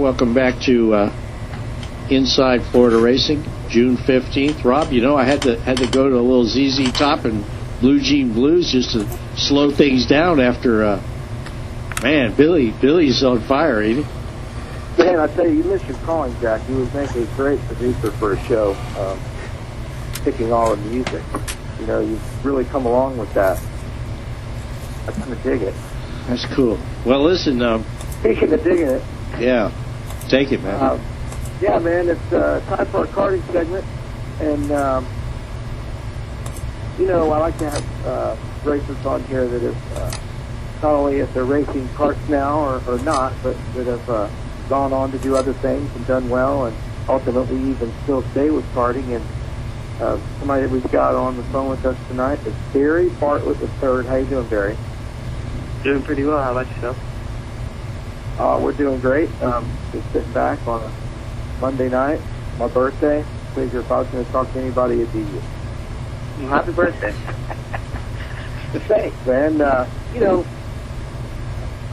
Welcome back to Inside Florida Racing, June 15th. Rob, you know I had to go to a little ZZ Top and Blue Jean Blues just to slow things down after, man, Billy's on fire, ain't he? Man, I tell you, you missed your calling, Jack. You would make a great producer for a show, picking all the music. You know, you've really come along with that. I kind of dig it. That's cool. Well, listen. Speaking of digging it. Yeah. Take it, man. Yeah, man, it's time for our karting segment. And, you know, I like to have racers on here that have, not only if they're racing karts now or not, but that have gone on to do other things and done well and ultimately even still stay with karting. And somebody that we've got on the phone with us tonight is Barry Bartlett III. How you doing, Barry? Doing pretty well. How about yourself? We're doing great. Just sitting back on a Monday night, my birthday. Figure if I was going to talk to anybody, it'd be you. Well, happy birthday. Thanks, man. You know,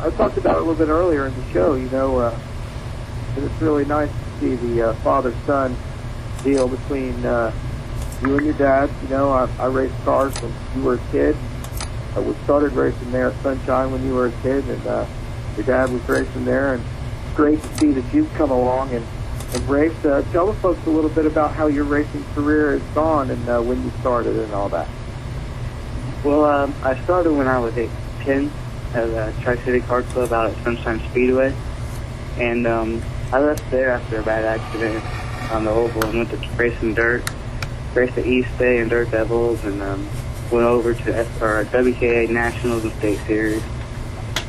I talked about it a little bit earlier in the show, you know, it's really nice to see the father-son deal between you and your dad. You know, I raced cars when you were a kid. We started racing there at Sunshine when you were a kid, and your dad was racing there, and it's great to see that you've come along and raced. Tell the folks a little bit about how your racing career has gone and when you started and all that. Well, I started when I was 10 at a Tri-City Kart Club out at Sunshine Speedway, and I left there after a bad accident on the oval and went to racing dirt, raced at East Bay and Dirt Devils, and went over to WKA Nationals and State Series.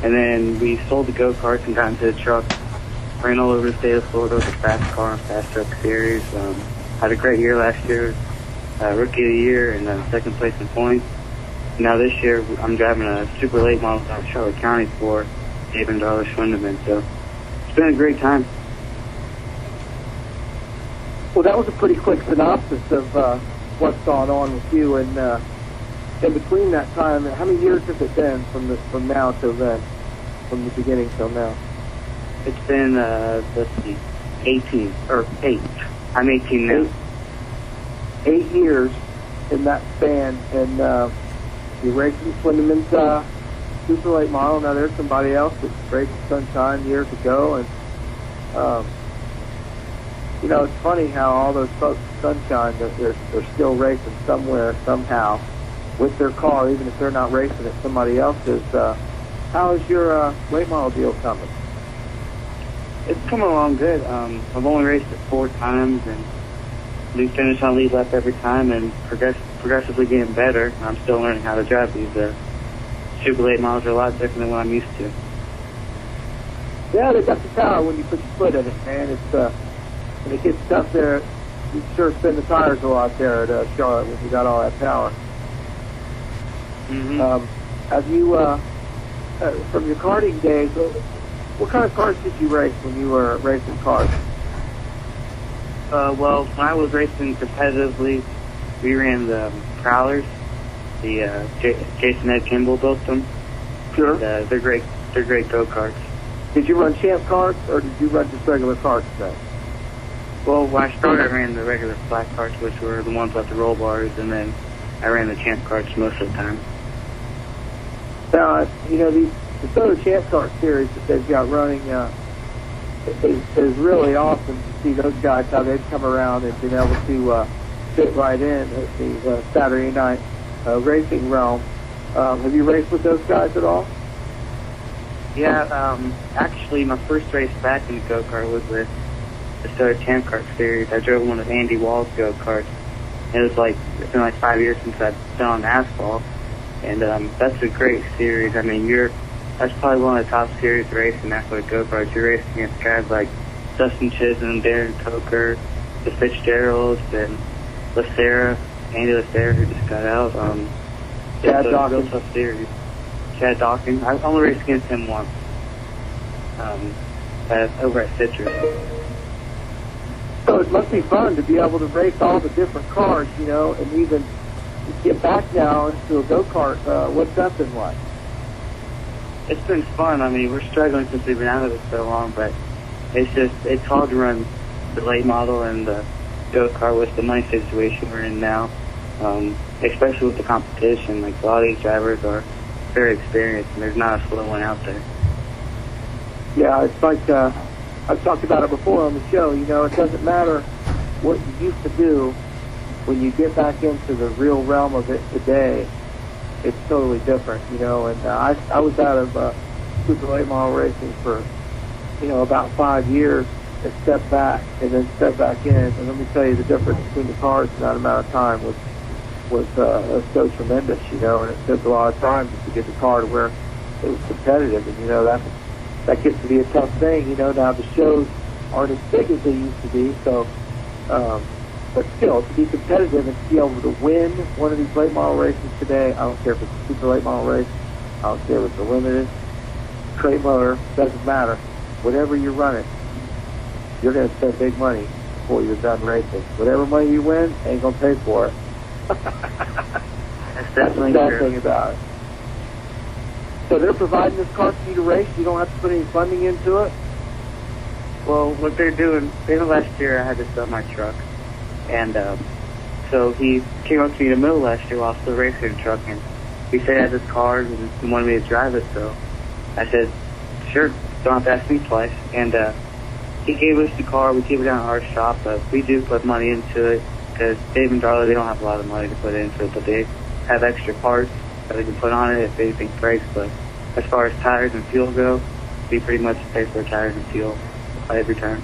And then we sold the go-karts and got into the truck. Ran all over the state of Florida with the fast car and fast truck series. Had a great year last year. Rookie of the year and second place in points. Now this year I'm driving a super late model out of Charlotte County for Dave and Darla Schwindeman. So it's been a great time. Well, that was a pretty quick synopsis of what's gone on with you. And in between that time, how many years has it been from now till then, from the beginning till now? It's been, 18, or 8. I'm 18 now. 8 years in that span, and you're racing Swindeman's super late model. Now there's somebody else that raced Sunshine years ago, and you know, it's funny how all those folks at Sunshine, they're still racing somewhere, somehow, with their car, even if they're not racing it, somebody else's. How is your late model deal coming? It's coming along good. I've only raced it 4 times, and we finish on lead lap every time, and progressively getting better. I'm still learning how to drive these super late models. Are a lot different than what I'm used to. Yeah, they got the power when you put your foot in it, man. It's when it gets tough there, you sure spin the tires a lot there at Charlotte when you got all that power. Mm-hmm. Have you, from your karting days, what kind of cars did you race when you were racing cars? Well, when I was racing competitively, we ran the Prowlers. The Jason Ed Kimball built them. Sure. And, they're great go-karts. Did you run champ cars, or did you run just regular cars then? Well, when I started, I ran the regular flat carts, which were the ones with the roll bars, and then I ran the champ carts most of the time. Now, you know, the Soda Champ Kart series that they've got running is really awesome to see those guys, how they've come around and been able to fit right in at the Saturday night racing realm. Have you raced with those guys at all? Yeah, actually, my first race back in the go-kart was with the Soda Champ Kart series. I drove one of Andy Wall's go-karts. It's been like 5 years since I've been on asphalt, and that's a great series. I mean, that's probably one of the top series to race in athletic go-karts. You're racing against guys like Dustin Chisholm, Darren Coker, the Fitzgeralds, and Andy Lacera, who just got out. Chad it's a real Dawkins. tough series. Chad Dawkins. I only raced against him once. Over at Citrus. So it must be fun to be able to race all the different cars, you know, and even get back now into a go-kart. What's that been like? It's been fun. I mean, we're struggling since we've been out of it so long, but it's hard to run the late model and the go-kart with the money situation we're in now, especially with the competition. Like, a lot of these drivers are very experienced, and there's not a slow one out there. Yeah, it's like I've talked about it before on the show. You know, it doesn't matter what you used to do. When you get back into the real realm of it today, it's totally different, you know. And I was out of super late model racing for, you know, about 5 years, and stepped back and then stepped back in. And let me tell you, the difference between the cars in that amount of time was so tremendous, you know. And it took a lot of time just to get the car to where it was competitive. And, you know, that gets to be a tough thing, you know. Now the shows aren't as big as they used to be, so but still, to be competitive and to be able to win one of these late model races today, I don't care if it's a super late model race, I don't care if it's a limited, straight motor, doesn't matter. Whatever you're running, you're going to spend big money before you're done racing. Whatever money you win, ain't going to pay for it. That's definitely the true. thing about it. So they're providing this car for you to race. You don't have to put any funding into it. Well, what they're doing, last year I had to sell my truck. And so he came up to me in the middle last year while I was still racing the truck, and he said he had this car and he wanted me to drive it. So I said, sure, don't have to ask me twice. And he gave us the car. We keep it down at our shop, but we do put money into it because Dave and Darla, they don't have a lot of money to put into it, but they have extra parts that they can put on it if anything breaks. But as far as tires and fuel go, we pretty much pay for tires and fuel by every turn.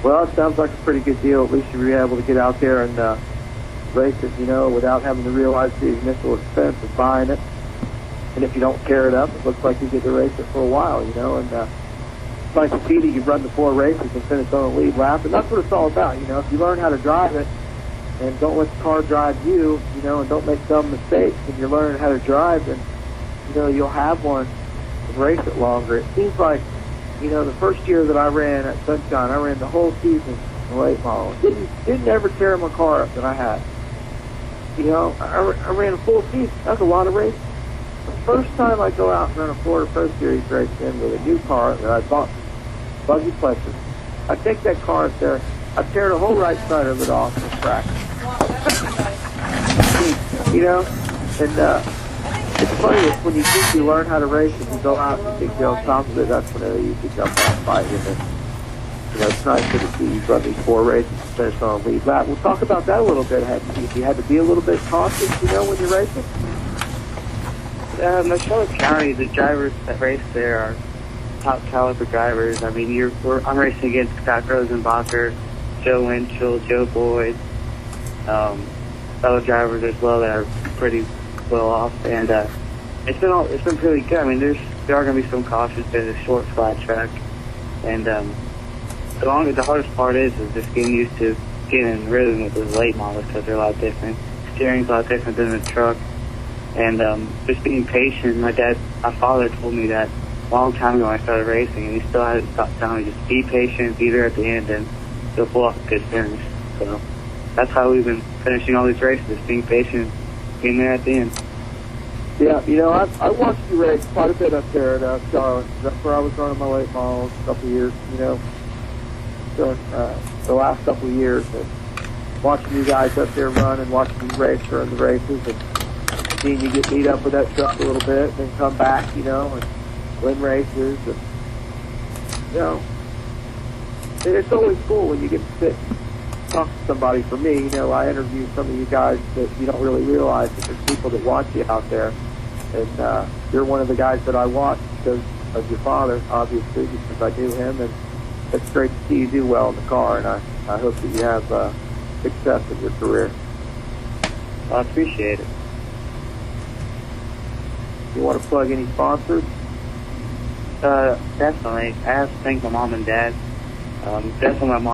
Well, it sounds like a pretty good deal. At least you'll be able to get out there and race it, you know, without having to realize the initial expense of buying it. And if you don't tear it up, it looks like you get to race it for a while, you know. And it's nice to see that you've run the 4 races and finished on the lead lap. And that's what it's all about, you know. If you learn how to drive it and don't let the car drive you, you know, and don't make dumb mistakes, and you're learning how to drive, then, you know, you'll have one and race it longer. It seems like, you know, the first year that I ran at Sunshine, I ran the whole season in late model. Didn't ever tear my car up that I had. You know, I ran a full season. That's a lot of racing. The first time I go out and run a Florida Pro Series race in with a new car that I bought from Buggy Fletcher, I take that car up there, I tear the whole right side of it off and crack. You know, and it's funny that when you think you learn how to race and you go out and you think you're on top of it, that's when they usually jump out and fight you. And, you know, it's nice to see you run these 4 races and finish on a lead lap. We'll talk about that a little bit. You had to be a little bit cautious, you know, when you're racing? Charlotte County, the drivers that race there are top caliber drivers. I mean, I'm racing against Scott Rosenbacher, Joe Winchell, Joe Boyd, fellow drivers as well that are pretty well off, and it's been pretty good. I mean, there are going to be some cautions. It's a short, flat track, and the hardest part is just getting used to getting in rhythm with those late models because they're a lot different. Steering's a lot different than the truck, and just being patient. My father told me that a long time ago when I started racing, and he still hasn't stopped telling me just be patient, be there at the end, and you'll pull off a good finish. So that's how we've been finishing all these races, just being patient, being there at the end. Yeah, you know, I watched you race quite a bit up there at Charlotte. That's where I was running my late models a couple of years, you know, during the last couple of years. And watching you guys up there run and watching you race during the races and seeing you get beat up with that truck a little bit and then come back, you know, and win races. And, you know, and it's always cool when you get to sit talk to somebody. For me, you know, I interview some of you guys that you don't really realize that there's people that watch you out there, and you're one of the guys that I watch because of your father, obviously, because I knew him, and it's great to see you do well in the car, and I hope that you have success in your career. I appreciate it. You want to plug any sponsors? Definitely. I have to thank my mom and dad. Definitely my mom.